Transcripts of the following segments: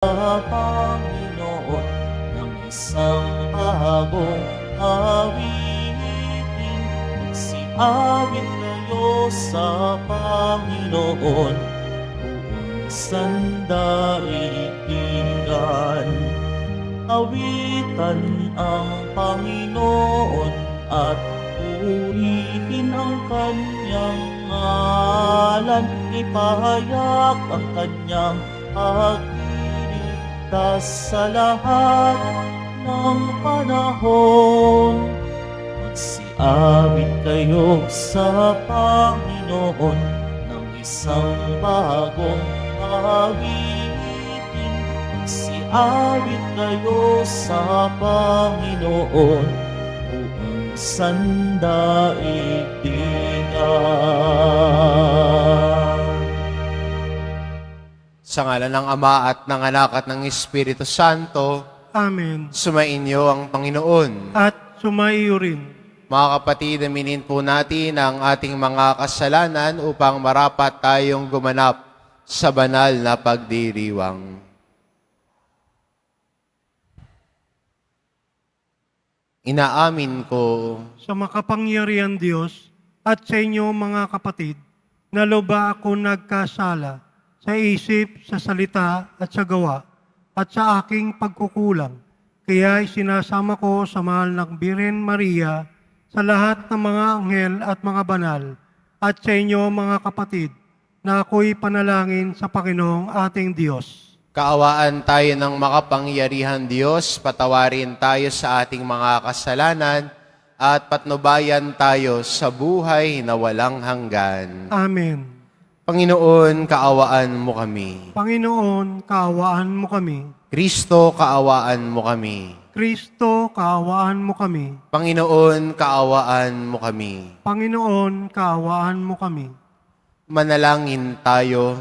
Panginoon ng isang bagong awitin. Magsiawit kayo sa Panginoon, buong sandaigdigan. Awitan ang Panginoon at purihin ang kanyang ngalan. Ipahayak ang kanyang pagligtas sa lahat ng panahon. Magsiawit kayo sa Panginoon ng isang bagong awitin. Magsiawit kayo sa Panginoon, buong sandaigdigan. Sa ngalan ng Ama at ng Anak at ng Espiritu Santo, Amen. sumainyo ang Panginoon. At sumaiyo rin. Mga kapatid, aminin po natin ang ating mga kasalanan upang marapat tayong gumanap sa banal na pagdiriwang. Inaamin ko Sa makapangyarihan Diyos at sa inyo mga kapatid, na loba ako nagkasala sa isip, sa salita at sa gawa at sa aking pagkukulang. Kaya sinasama ko sa mahal ng Birhen Maria sa lahat ng mga anghel at mga banal at sa inyo mga kapatid na ako'y panalangin sa Panginoong ating Diyos. kaawaan tayo ng makapangyarihan Diyos, patawarin tayo sa ating mga kasalanan, at patnubayan tayo sa buhay na walang hanggan. Amen. Panginoon, kaawaan mo kami. Panginoon, kaawaan mo kami. Kristo, kaawaan mo kami. Kristo, kaawaan mo kami. Panginoon, kaawaan mo kami. Panginoon, kaawaan mo kami. Manalangin tayo.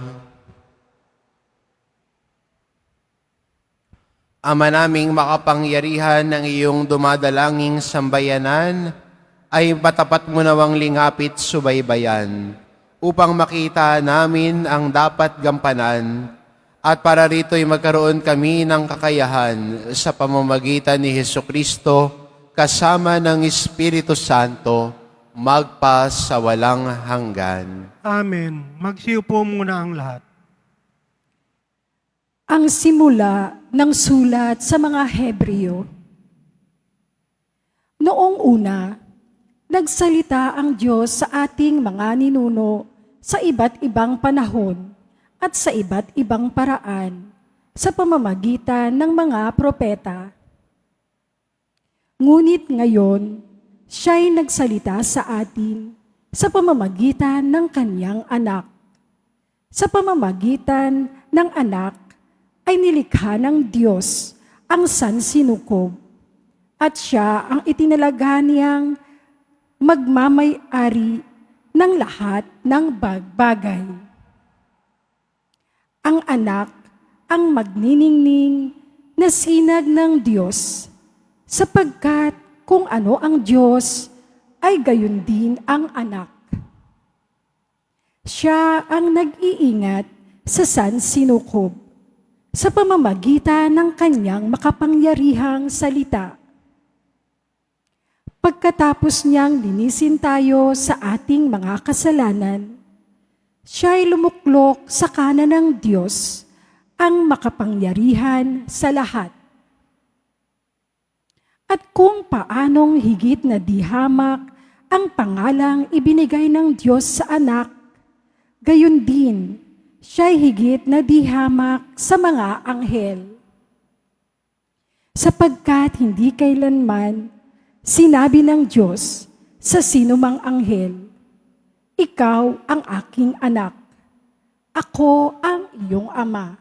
Ama naming makapangyarihan ng iyong dumadalanging sambayanan, ay patapat mo nawang lingapit subaybayan, upang makita namin ang dapat gampanan, at para rito'y magkaroon kami ng kakayahan sa pamamagitan ni Hesukristo, kasama ng Espiritu Santo, magpa sa walang hanggan. Amen. Magsiupo muna ang lahat. Ang simula ng sulat sa mga Hebreo. Noong una, nagsalita ang Diyos sa ating mga ninuno sa iba't ibang panahon at sa iba't ibang paraan sa pamamagitan ng mga propeta. Ngunit ngayon, siya'y nagsalita sa atin sa pamamagitan ng kanyang anak. Sa pamamagitan ng anak, ay nilikha ng Diyos ang sansinukob at siya ang itinalaga niyang magmamay-ari ng lahat ng bagay. Ang anak ang magniningning na sinag ng Diyos, sapagkat kung ano ang Diyos ay gayon din ang anak. Siya ang nag-iingat sa sansinukob sa pamamagitan ng kanyang makapangyarihang salita. Pagkatapos niyang linisin tayo sa ating mga kasalanan, siya'y lumuklok sa kanan ng Diyos, ang makapangyarihan sa lahat. At kung paanong higit na dihamak ang pangalang ibinigay ng Diyos sa anak, gayon din, siya'y higit na dihamak sa mga anghel. Sapagkat hindi kailanman sinabi ng Diyos sa sinumang anghel, "Ikaw ang aking anak, ako ang iyong ama."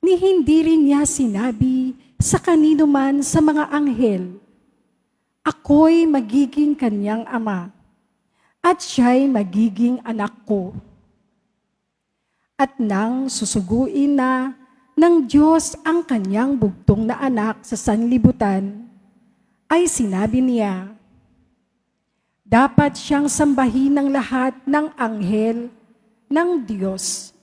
Ni hindi rin niya sinabi sa kanino man sa mga anghel, "Ako'y magiging kanyang ama, at siya'y magiging anak ko." At nang susuguin na ng Diyos ang kanyang bugtong na anak sa sanlibutan, ay sinabi niya, dapat siyang sambahin ng lahat ng anghel ng Diyos.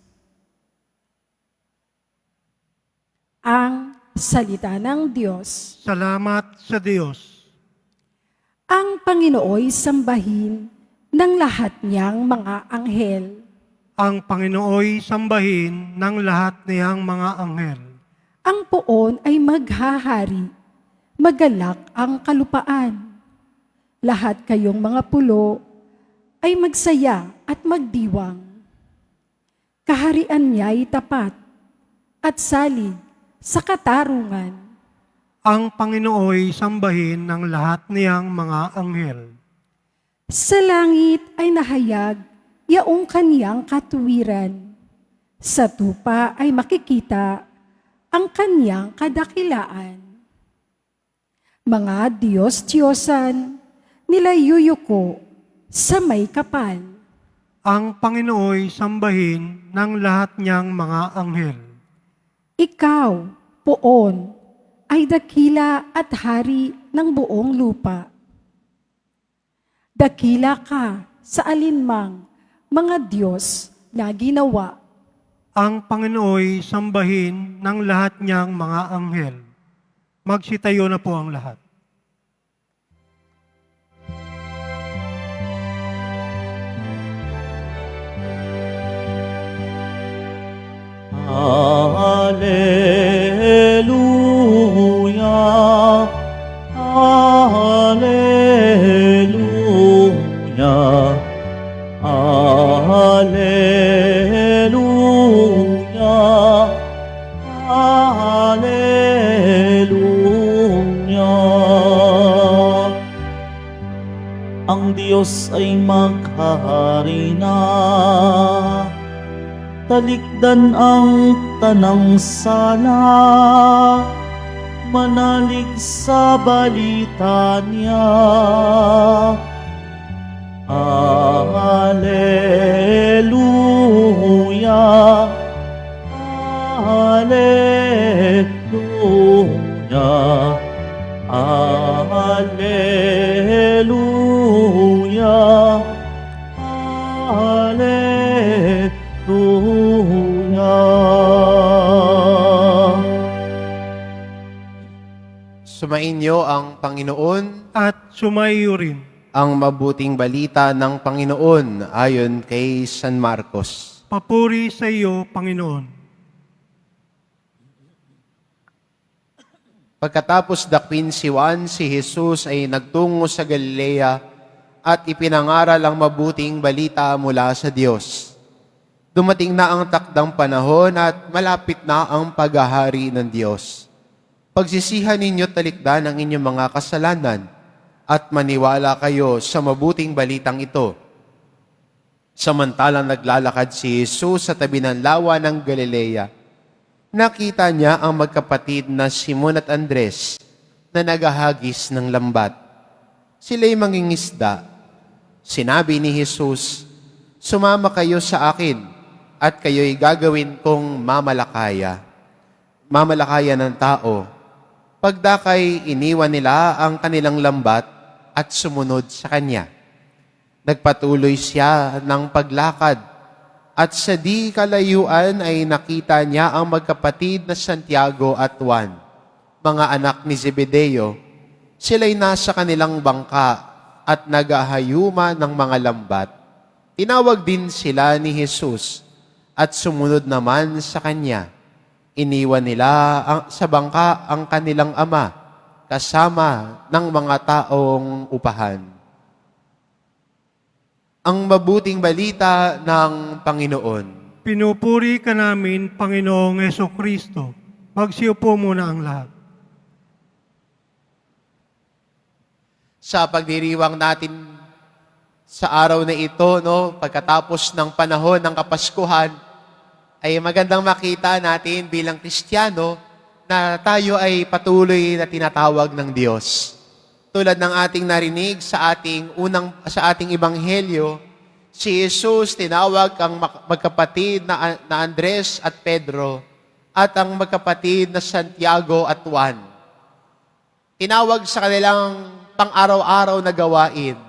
Salita ng Diyos. Salamat sa Diyos. Ang Panginooy sambahin ng lahat niyang mga anghel. Ang Panginooy sambahin ng lahat niyang mga anghel. Ang poon ay maghahari, magalak ang kalupaan. Lahat kayong mga pulo ay magsaya at magdiwang. Kaharian niya'y tapat at salig sa katarungan. Ang Panginooy sambahin ng lahat niyang mga anghel. Sa langit ay nahayag yaong kaniyang katuwiran. Sa tupa ay makikita ang kaniyang kadakilaan. Mga Diyos-Diyosan, nilayuyuko sa may kapal. Ang Panginooy sambahin ng lahat niyang mga anghel. Ikaw, poon, ay dakila at hari ng buong lupa. Dakila ka sa alinmang mga Diyos na ginawa. Ang Panginooy sambahin ng lahat niyang mga anghel. Magsitayo na po ang lahat. Hallelujah, Hallelujah, Hallelujah, Hallelujah. Ang Diyos ay maghahari na, talikdan ang tanang sala, manalig sa balita niya. Hallelujah, Hallelujah, Hallelujah, Hallelujah. Sumainyo ang Panginoon, At sumayo rin. ang mabuting balita ng Panginoon ayon kay San Marcos. Papuri sa iyo, Panginoon. Pagkatapos dakwin si Juan, si Jesus ay nagtungo sa Galilea at ipinangaral ang mabuting balita mula sa Diyos. Dumating na ang takdang panahon at malapit na ang paghahari ng Diyos. Pagsisihan ninyo talikdan ang inyong mga kasalanan at maniwala kayo sa mabuting balitang ito. Samantalang naglalakad si Jesus sa tabi ng lawa ng Galilea, nakita niya ang magkapatid na Simon at Andres na naghahagis ng lambat. Sila'y mangingisda. Sinabi ni Jesus, "Sumama kayo sa akin at kayo'y gagawin kong mamalakaya." Mamalakaya ng tao. Pagdakay, iniwan nila ang kanilang lambat at sumunod sa Kanya. Nagpatuloy siya ng paglakad at sa di kalayuan ay nakita niya ang magkapatid na Santiago at Juan, mga anak ni Zebedeo. Sila'y nasa kanilang bangka at naghahayuma ng mga lambat. Tinawag din sila ni Jesus at sumunod naman sa Kanya. Iniwan nila sa bangka ang kanilang ama kasama ng mga taong upahan. Ang mabuting balita ng Panginoon. Pinupuri ka namin, Panginoong Hesukristo. Magsiupo muna ang lahat. Sa pagdiriwang natin sa araw na ito, pagkatapos ng panahon ng Kapaskuhan, ay magandang makita natin bilang Kristiyano na tayo ay patuloy na tinatawag ng Diyos. Tulad ng ating narinig sa ating ebanghelyo, si Jesus tinawag ang magkapatid na Andres at Pedro at ang magkapatid na Santiago at Juan. Tinawag sa kanilang pang-araw-araw na gawain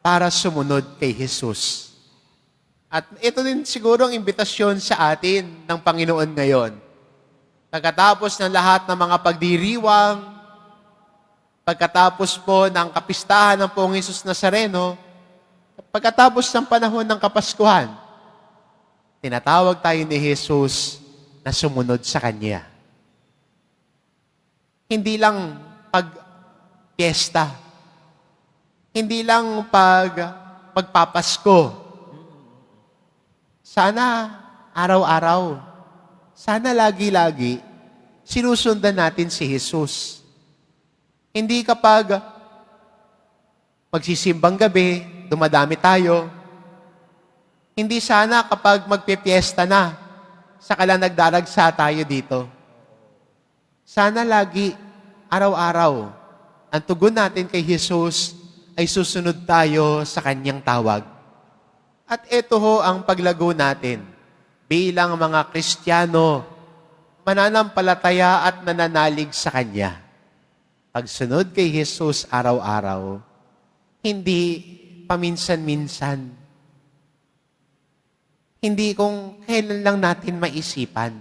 para sumunod kay Jesus. At ito din siguro ang imbitasyon sa atin ng Panginoon ngayon. Pagkatapos ng lahat ng mga pagdiriwang, pagkatapos po ng kapistahan ng Poong Hesus Nazareno, pagkatapos ng panahon ng Kapaskuhan, tinatawag tayo ni Jesus na sumunod sa Kanya. Hindi lang pag-piesta, hindi lang pagpapasko. Sana araw-araw, sana lagi-lagi, sinusundan natin si Jesus. Hindi kapag magsisimbang gabi, dumadami tayo. Hindi sana kapag magpipiesta na, saka lang nagdaragsa tayo dito. Sana lagi, araw-araw, ang tugon natin kay Jesus ay susunod tayo sa Kanyang tawag. At ito ho ang paglago natin bilang mga Kristiyano, mananampalataya at nananalig sa Kanya. Pagsunod kay Jesus araw-araw, hindi paminsan-minsan. Hindi kung kailan lang natin maisipan.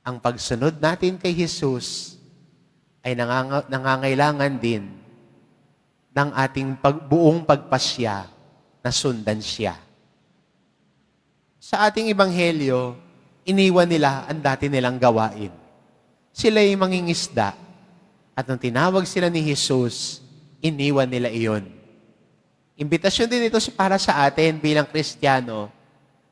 Ang pagsunod natin kay Jesus ay nangangailangan din ng ating buong pagpasya na sundan siya. Sa ating ebanghelyo, iniwan nila ang dati nilang gawain. Sila'y mangingisda. At nung tinawag sila ni Jesus, iniwan nila iyon. Imbitasyon din ito para sa atin bilang Kristiyano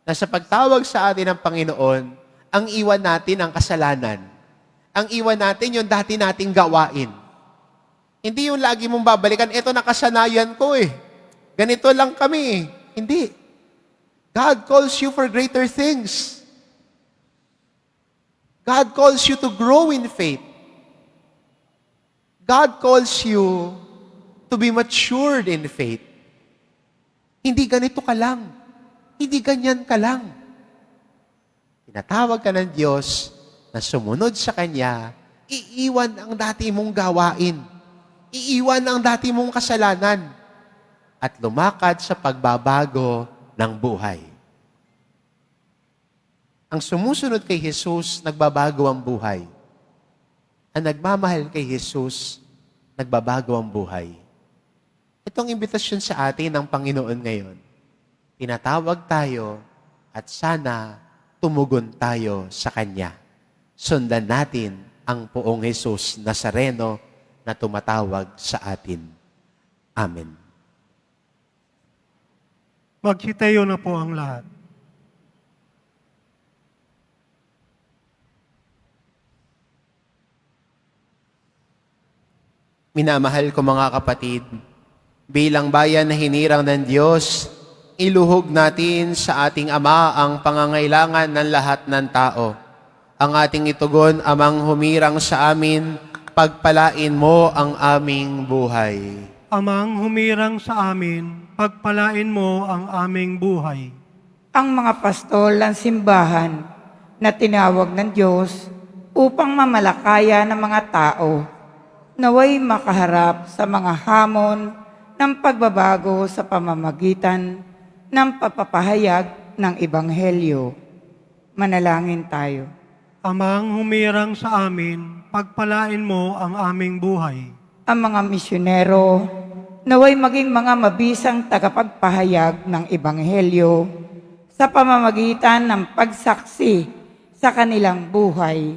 na sa pagtawag sa atin ng Panginoon, ang iwan natin ang kasalanan. Ang iwan natin yung dati nating gawain. Hindi yung lagi mong babalikan, ito nakasanayan ko eh. Ganito lang kami eh. Hindi. God calls you for greater things. God calls you to grow in faith. God calls you to be matured in faith. Hindi ganito ka lang. Hindi ganyan ka lang. Tinatawag ka ng Diyos na sumunod sa Kanya, iiwan ang dati mong gawain. Iiwan ang dati mong kasalanan. At lumakad sa pagbabago ng buhay. Ang sumusunod kay Jesus, nagbabago ang buhay. Ang nagmamahal kay Jesus, nagbabago ang buhay. Itong imbitasyon sa atin ng Panginoon ngayon. Tinatawag tayo at sana tumugon tayo sa Kanya. Sundan natin ang Poong Hesus Nazareno na tumatawag sa atin. Amen. Magsitayo na po ang lahat. Minamahal ko mga kapatid, bilang bayan na hinirang ng Diyos, iluhog natin sa ating Ama ang pangangailangan ng lahat ng tao. Ang ating itugon, Amang humirang sa amin, pagpalain mo ang aming buhay. Amang humirang sa amin, pagpalain mo ang aming buhay. Ang mga pastol ng simbahan na tinawag ng Diyos upang mamalakaya ng mga tao, naway makaharap sa mga hamon ng pagbabago sa pamamagitan ng pagpapahayag ng Ebanghelyo. Manalangin tayo. Amang humirang sa amin, pagpalain mo ang aming buhay. Ang mga misyonero, naway maging mga mabisang tagapagpahayag ng Ebanghelyo sa pamamagitan ng pagsaksi sa kanilang buhay.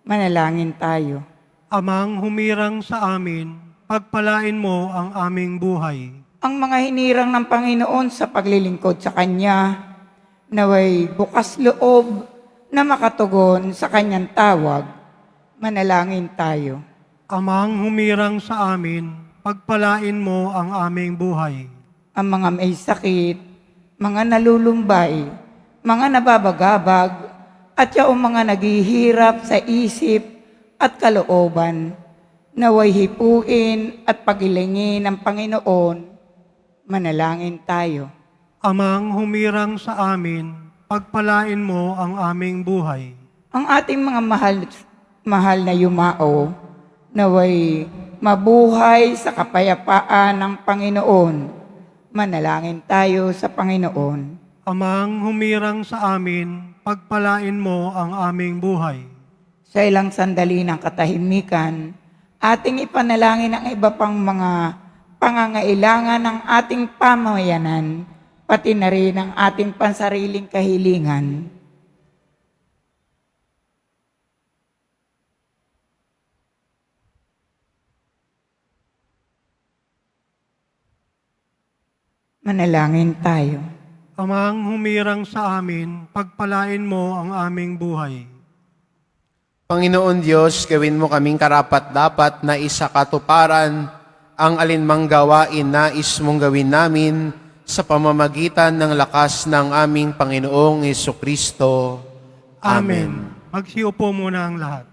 Manalangin tayo. Amang humirang sa amin, pagpalain mo ang aming buhay. Ang mga hinirang ng Panginoon sa paglilingkod sa Kanya, naway bukas loob na makatugon sa Kanyang tawag. Manalangin tayo. Amang humirang sa amin, pagpalain mo ang aming buhay. Ang mga may sakit, mga nalulumbay, mga nababagabag, at yung mga naghihirap sa isip at kalooban, naway hipuin at pagilingin ng Panginoon. Manalangin tayo. Amang humirang sa amin, pagpalain mo ang aming buhay. Ang ating mga mahal na yumao, naway mabuhay sa kapayapaan ng Panginoon. Manalangin tayo sa Panginoon. Amang humirang sa amin, pagpalain mo ang aming buhay. Sa ilang sandali ng katahimikan, ating ipanalangin ang iba pang mga pangangailangan ng ating pamayanan, pati na rin ang ating pansariling kahilingan. Manalangin tayo. Amang humirang sa amin, pagpalain mo ang aming buhay. Panginoon Diyos, gawin mo kaming karapat-dapat na isa katuparan ang alinmang gawain nais mong gawin namin sa pamamagitan ng lakas ng aming Panginoong Hesukristo. Amen. Magsiupo muna ang lahat.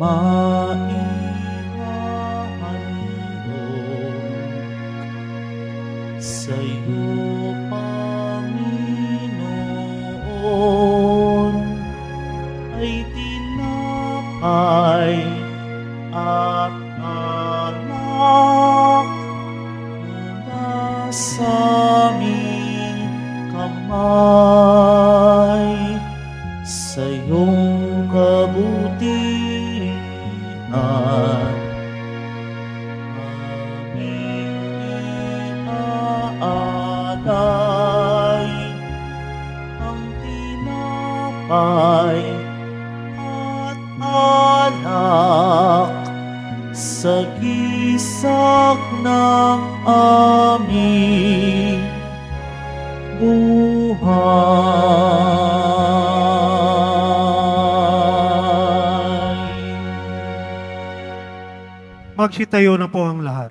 Maihahandog sa'yo, Panginoon, ay tinapay at alak na nasa aming kamay. Sa iyong kabutihan aming iaalay ang tinapay at alak sa gisag ng aming buhay. Magsitayo na po ang lahat.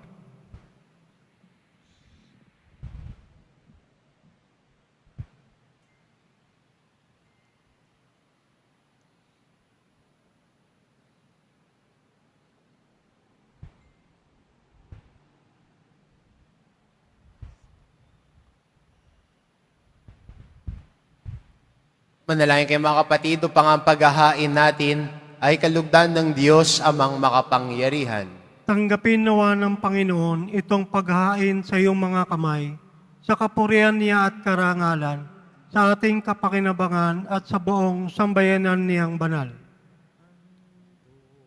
Manalangin kayo mga kapatid, upang ang paghahain natin ay kalugdan ng Diyos amang makapangyarihan. Tanggapin nawa ng Panginoon itong paghain sa iyong mga kamay, sa kapurihan niya at karangalan, sa ating kapakinabangan at sa buong sambayanan niyang banal.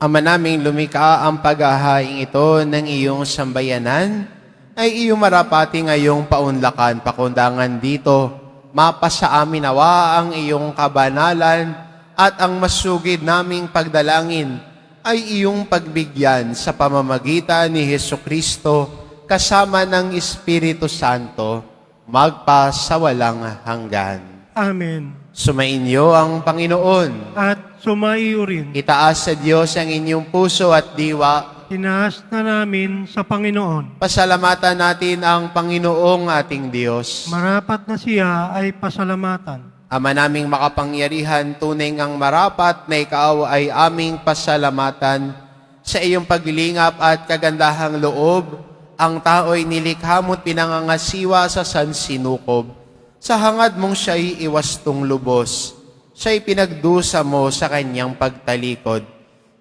Ama naming lumikha, ang paghahaing ito ng iyong sambayanan ay iyong marapati ngayong paunlakan, pakundangan dito. Mapasa amin nawa ang iyong kabanalan at ang masugid naming pagdalangin ay iyong pagbigyan sa pamamagitan ni Hesukristo kasama ng Espiritu Santo magpasawalang hanggan. Amen. Sumainyo ang Panginoon. At sumaiyo rin, Itaas sa Diyos ang inyong puso at diwa. tinaas na namin sa Panginoon. Pasalamatan natin ang Panginoong ating Diyos. Marapat na siya ay pasalamatan. Ama naming makapangyarihan, tunay ngang marapat na ikaw ay aming pasalamatan sa iyong paglingap at kagandahang loob. Ang tao'y nilikha mo't pinangangasiwa sa sansinukob. Sa hangad mong siya'y iwastong lubos. Siya'y pinagdusa mo sa kanyang pagtalikod.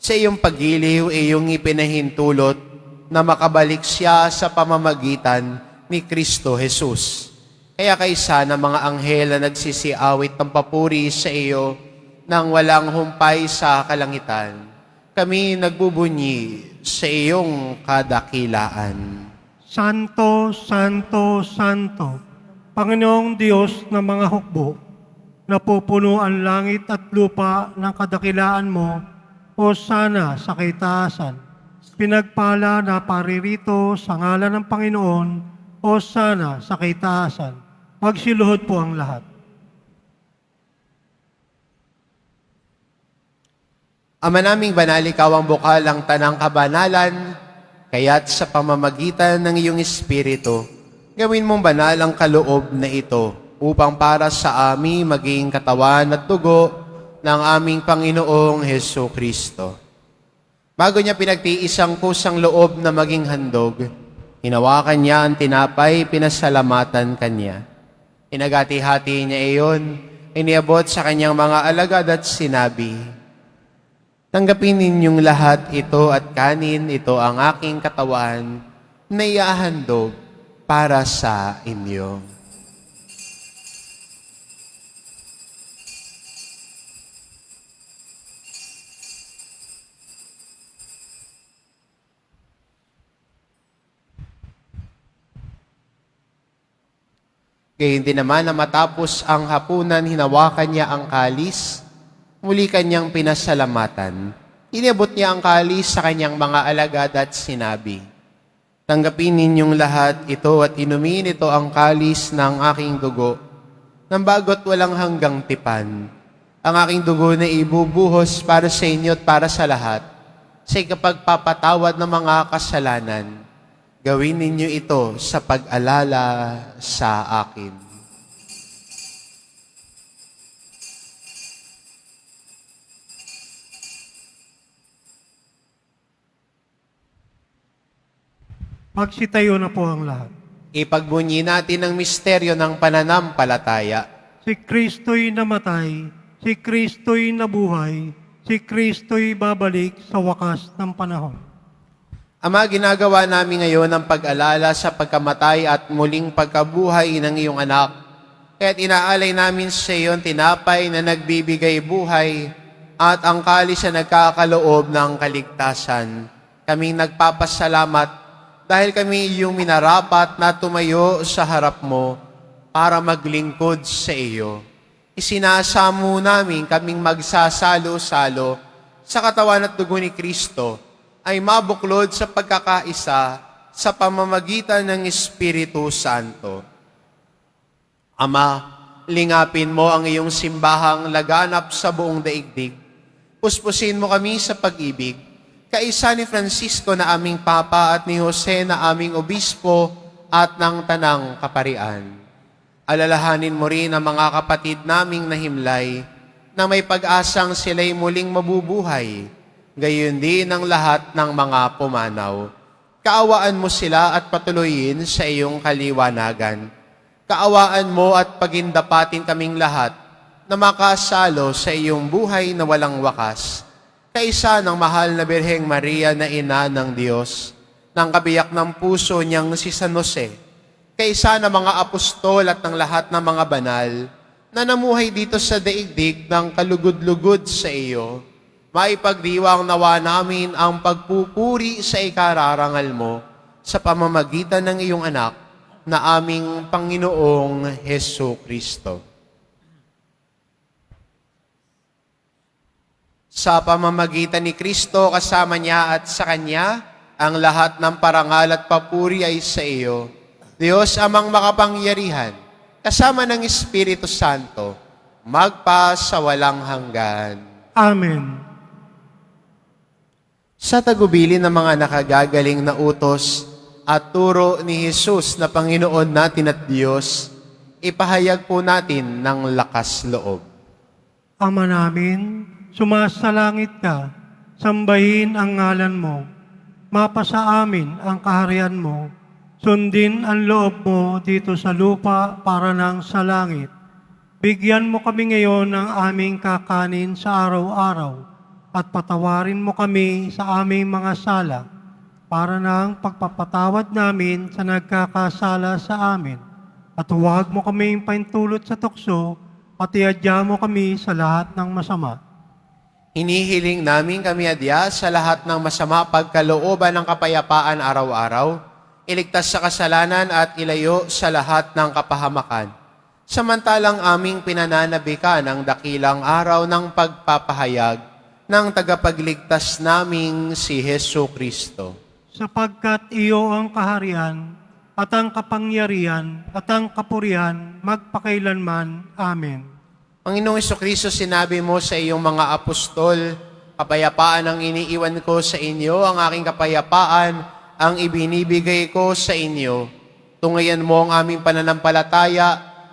Sa iyong pagiliw, iyong ipinahintulot na makabalik siya sa pamamagitan ni Kristo Jesus. Kaya kaysa ng mga anghel na nagsisiawit ng papuri sa iyo nang walang humpay sa kalangitan, kami nagbubunyi sa iyong kadakilaan. Santo, Santo, Santo, Panginoong Diyos ng mga hukbo, napupuno ang langit at lupa ng kadakilaan mo, o sana sa kaitaasan. Pinagpala na paririto sa ngalan ng Panginoon, o sana sa kaitaasan. Magsiluhod po ang lahat. Ama naming banal, ikaw ang bukal ang tanang kabanalan, kaya't sa pamamagitan ng iyong Espiritu, gawin mong banal ang kaloob na ito, upang para sa amin maging katawan at dugo ng aming Panginoong Hesukristo. Bago niya pinagtiis ang kusang loob na maging handog, Hinawakan niya ang tinapay, pinasalamatan kanya. Inagati-hati niya iyon, iniabot sa kanyang mga alagad at sinabi, "Tanggapin ninyong lahat ito at kanin, ito ang aking katawan na iahandog para sa inyo." Gayun din naman na matapos ang hapunan, hinawakan niya ang kalis, muli kanyang pinasalamatan. Inabot niya ang kalis sa kanyang mga alagad at sinabi, "Tanggapin ninyong lahat ito at inumin ito ang kalis ng aking dugo, ng bago't walang hanggang tipan. Ang aking dugo na ibubuhos para sa inyo at para sa lahat, sa ikapagpapatawad ng mga kasalanan. Gawin ninyo ito sa pag-alala sa akin." Magsitayo na po ang lahat. Ipagbunyi natin ang misteryo ng pananampalataya. Si Kristo'y namatay, si Kristo'y nabuhay, si Kristo'y babalik sa wakas ng panahon. Ama, ginagawa namin ngayon ang pag-alala sa pagkamatay at muling pagkabuhay ng iyong anak. Kaya't inaalay namin sa iyo ang tinapay na nagbibigay buhay at ang kalis na nagkakaloob ng kaligtasan. Kaming nagpapasalamat dahil kami iyong minarapat na tumayo sa harap mo para maglingkod sa iyo. Isinasamo namin kaming magsasalo-salo sa katawan at dugo ni Kristo ay mabuklod sa pagkakaisa sa pamamagitan ng Espiritu Santo. Ama, lingapin mo ang iyong simbahang laganap sa buong daigdig. Puspusin mo kami sa pag-ibig, kaisa ni Francisco na aming Papa at ni Jose na aming Obispo at ng Tanang Kaparian. Alalahanin mo rin ang mga kapatid naming nahimlay na may pag-asang sila'y muling mabubuhay, gayon din ang lahat ng mga pumanaw. Kaawaan mo sila at patuloyin sa iyong kaliwanagan. Kaawaan mo at pagindapatin kaming lahat na makasalo sa iyong buhay na walang wakas. Kaisa ng mahal na Birheng Maria na ina ng Diyos, ng kabiyak ng puso niyang si San Jose, kaisa ng mga apostol at ng lahat ng mga banal na namuhay dito sa daigdig ng kalugod-lugod sa iyo, maipagdiwang nawa namin ang pagpupuri sa ikararangal mo sa pamamagitan ng iyong anak na aming Panginoong Hesu Kristo. Sa pamamagitan ni Kristo, kasama niya at sa Kanya, ang lahat ng parangal at papuri ay sa iyo, Diyos amang makapangyarihan, kasama ng Espiritu Santo, magpa sa walang hanggan. Amen. Sa tagubilin ng mga nakagagaling na utos at turo ni Jesus na Panginoon natin at Diyos, ipahayag po natin ng lakas loob. Ama namin, sumasalangit ka, sambahin ang ngalan mo, mapasa amin ang kaharian mo, sundin ang loob mo dito sa lupa para nang sa langit. Bigyan mo kami ngayon ng aming kakanin sa araw-araw at patawarin mo kami sa aming mga sala para nang pagpapatawad namin sa nagkakasala sa amin. At huwag mo kaming paintulot sa tukso at iadya mo kami sa lahat ng masama. Hinihiling namin kami adya sa lahat ng masama pagkalooban ng kapayapaan araw-araw, iligtas sa kasalanan at ilayo sa lahat ng kapahamakan. Samantalang aming pinananabikan ang dakilang araw ng pagpapahayag ng tagapagligtas naming si Hesu Kristo. Sapagkat iyo ang kaharian at ang kapangyarihan at ang kapurihan magpakailanman. Amen. Panginoong Jesucristo, sinabi mo sa iyong mga apostol, kapayapaan ang iniiwan ko sa inyo, ang aking kapayapaan ang ibinibigay ko sa inyo. Tungayan mo ang aming pananampalataya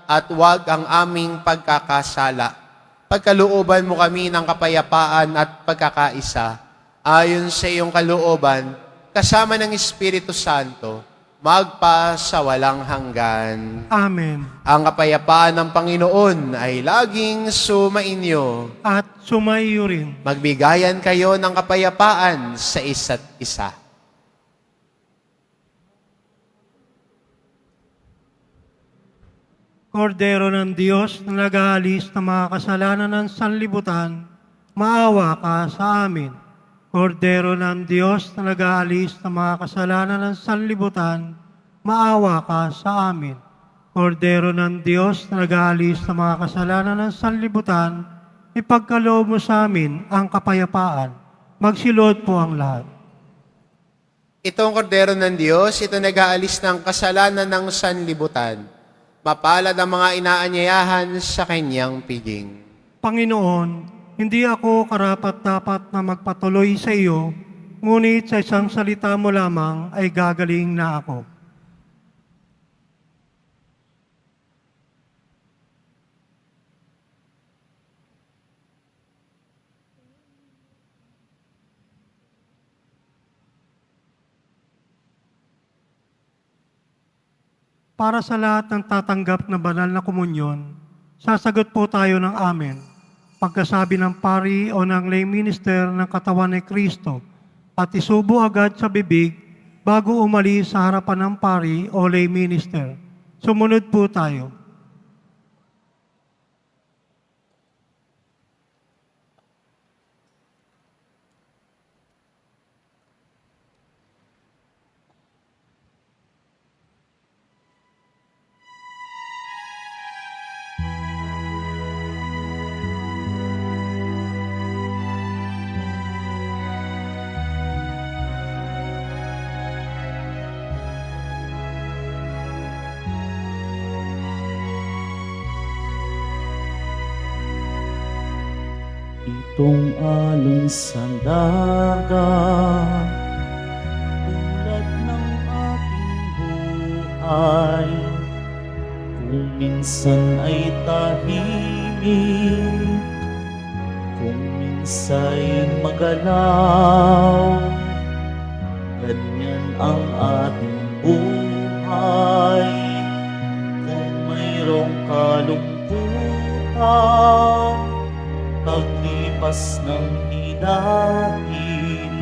at huwag ang aming pagkakasala. Pagkalooban mo kami ng kapayapaan at pagkakaisa, ayon sa iyong kalooban, kasama ng Espiritu Santo, magpa sa walang hanggan. Amen. Ang kapayapaan ng Panginoon ay laging sumainyo. At sumaiyo rin. Magbigayan kayo ng kapayapaan sa isa't isa. Kordero ng Diyos na nag-aalis ng mga kasalanan ng sanlibutan, maawa ka sa amin. Kordero ng Diyos na nag-aalis ng mga kasalanan ng sanlibutan, maawa ka sa amin. Kordero ng Diyos na nag-aalis ng mga kasalanan ng sanlibutan, ipagkaloob mo sa amin ang kapayapaan. Magsilod po ang lahat. Itong kordero ng Diyos, ito nag-aalis ng kasalanan ng sanlibutan. Mapalad ang mga inaanyayahan sa kanyang piging. Panginoon, hindi ako karapat-dapat na magpatuloy sa iyo, ngunit sa isang salita mo lamang ay gagaling na ako. Para sa lahat ng tatanggap na banal na komunyon, sasagot po tayo ng amen. Pagkasabi ng pari o ng lay minister ng katawan ni Kristo at isubo agad sa bibig bago umalis sa harapan ng pari o lay minister. Sumunod po tayo. Itong alon sa dagat, tulad ng ating buhay. Kung minsan ay tahimik, kung minsa'y magalaw, ganyan ang ating buhay. Kung mayroong kalungkutan, paglipas ng hinahin,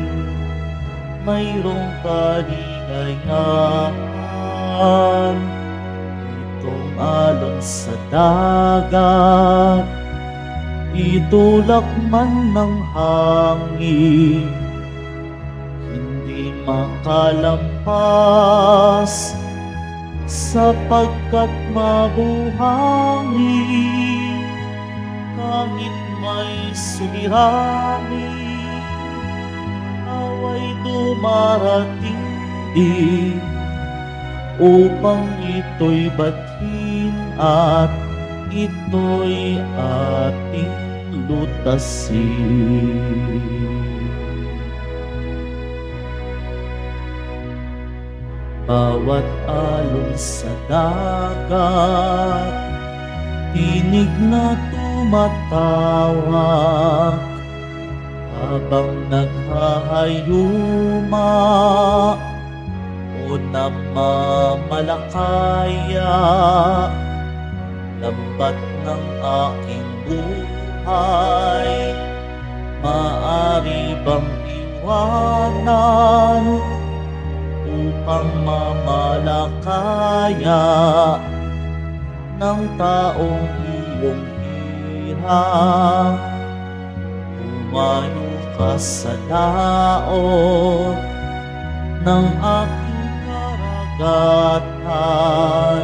mayroong kaligayahan. Itong alon sa dagat, itulak man ng hangin, hindi makalampas, sapagkat mabuhangin. Kahit may suliranin, away dumarating din, upang ito'y bathin at ito'y ating lutasin. Bawat alon sa dagat, tinig na tumatawag, habang naghahayuma o namamalakaya. Lambat ng aking buhay, maaari bang iwanan upang mamalakaya ng taong iyong hirang? Humayo ka sa daot ng aking karagatan,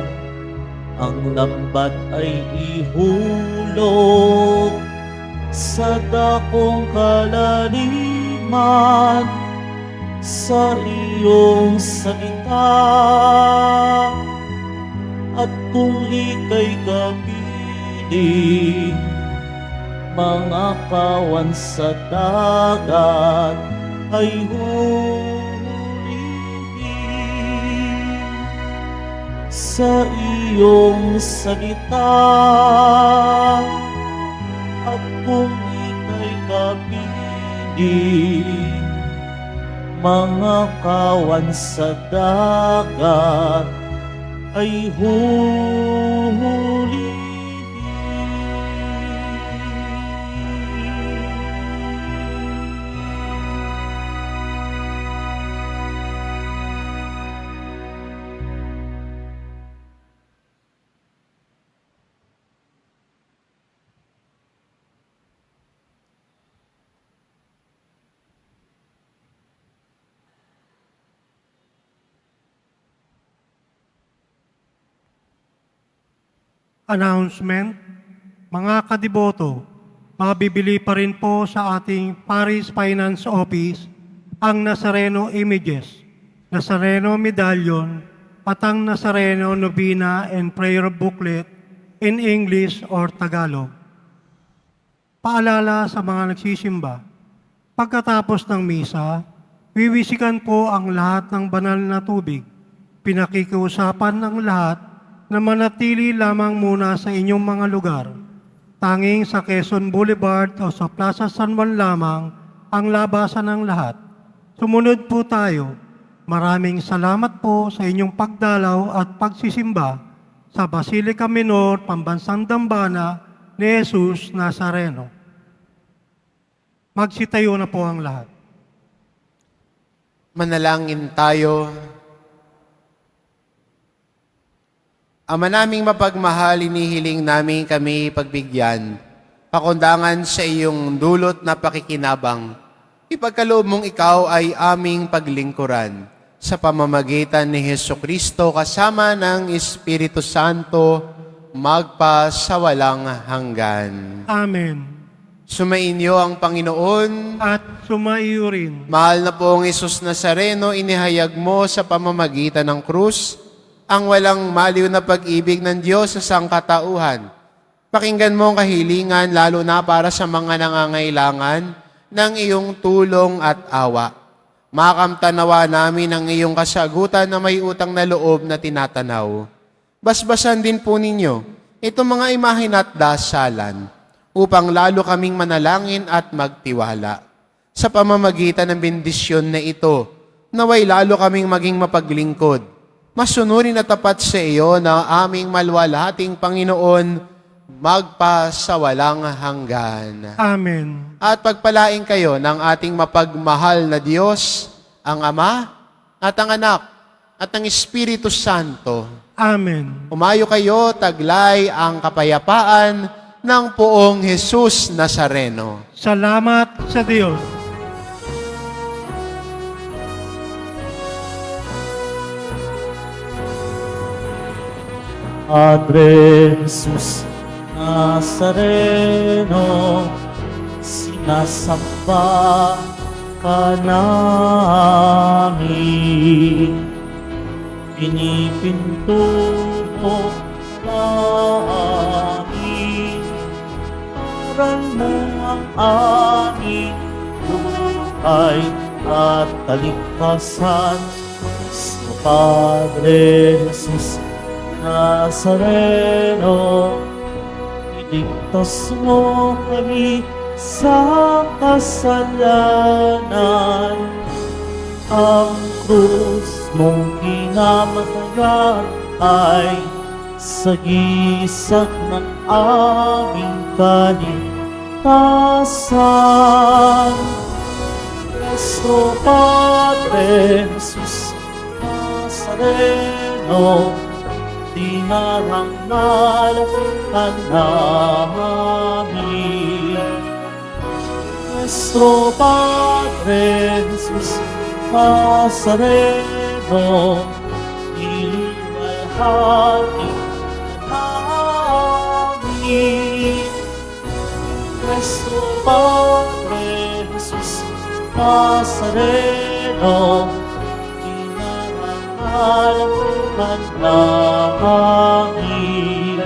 ang lambat ay ihulog sa dakong kalaliman. Sa iyong salita, at kung ika'y kapiling, mga kawan sa dagat ay huhulihin. Sa iyong salita, at kung ika'y kapiling, mga kawan sa dagat ay huhulihin. Announcement, mga kadiboto, mabibili pa rin po sa ating Paris Finance Office ang Nazareno Images, Nazareno Medallion, at ang Nazareno Novena and Prayer Booklet in English or Tagalog. Paalala sa mga nagsisimba, pagkatapos ng misa, wiwisikan po ang lahat ng banal na tubig. Pinakikiusapan ng lahat na manatili lamang muna sa inyong mga lugar. Tanging sa Quezon Boulevard o sa Plaza San Juan lamang ang labasan ng lahat. Sumunod po tayo. Maraming salamat po sa inyong pagdalaw at pagsisimba sa Basilica Minor, Pambansang Dambana ni Jesus Nazareno. Magsitayo na po ang lahat. Manalangin tayo. Ama naming mapagmahal, inihiling namin kami pagbigyan, pakundangan sa iyong dulot na pakikinabang. Ipagkaloob mong ikaw ay aming paglingkuran sa pamamagitan ni Hesukristo kasama ng Espiritu Santo, magpa sa walang hanggan. Amen. Sumainyo ang Panginoon. At sumaiyo rin. Mahal na pong Isus Nazareno, inihayag mo sa pamamagitan ng krus ang walang maliw na pag-ibig ng Diyos sa sangkatauhan. Pakinggan mo ang kahilingan lalo na para sa mga nangangailangan ng iyong tulong at awa. Makamtanawa namin ang iyong kasagutan na may utang na loob na tinatanaw. Basbasan din po ninyo itong mga imahin at dasalan upang lalo kaming manalangin at magtiwala. Sa pamamagitan ng bendisyon na ito, naway lalo kaming maging mapaglingkod, masunurin at tapat sa iyo na aming malwalhating Panginoon, magpa sa walang hanggan. Amen. At pagpalain kayo ng ating mapagmahal na Diyos, ang Ama, at ang Anak, at ang Espiritu Santo. Amen. Umayo kayo, taglay ang kapayapaan ng poong Jesus Nazareno. Salamat sa Diyos. Padre Jesus Nazareno, sinasamba ka namin. Pinipinto mo namin, parang mo ang aming buhay at kaligtasan. Sa Padre Jesus Nazareno, iligtas mo kami sa kasalanan. Ang krus mong kinamatayan ay sagisag ng aming kaligtasan. Nuestro Padre Jesus Nazareno, dinarangal ka namin. Nuestro Padre Jesus Nazareno, iliwalhati ka namin. Nuestro Padre Jesus Nazareno, dinarangal ka namin.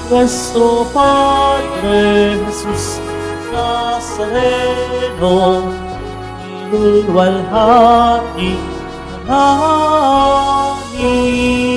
Nuestro Padre Jesus Nazareno, iliwalhati ka namin.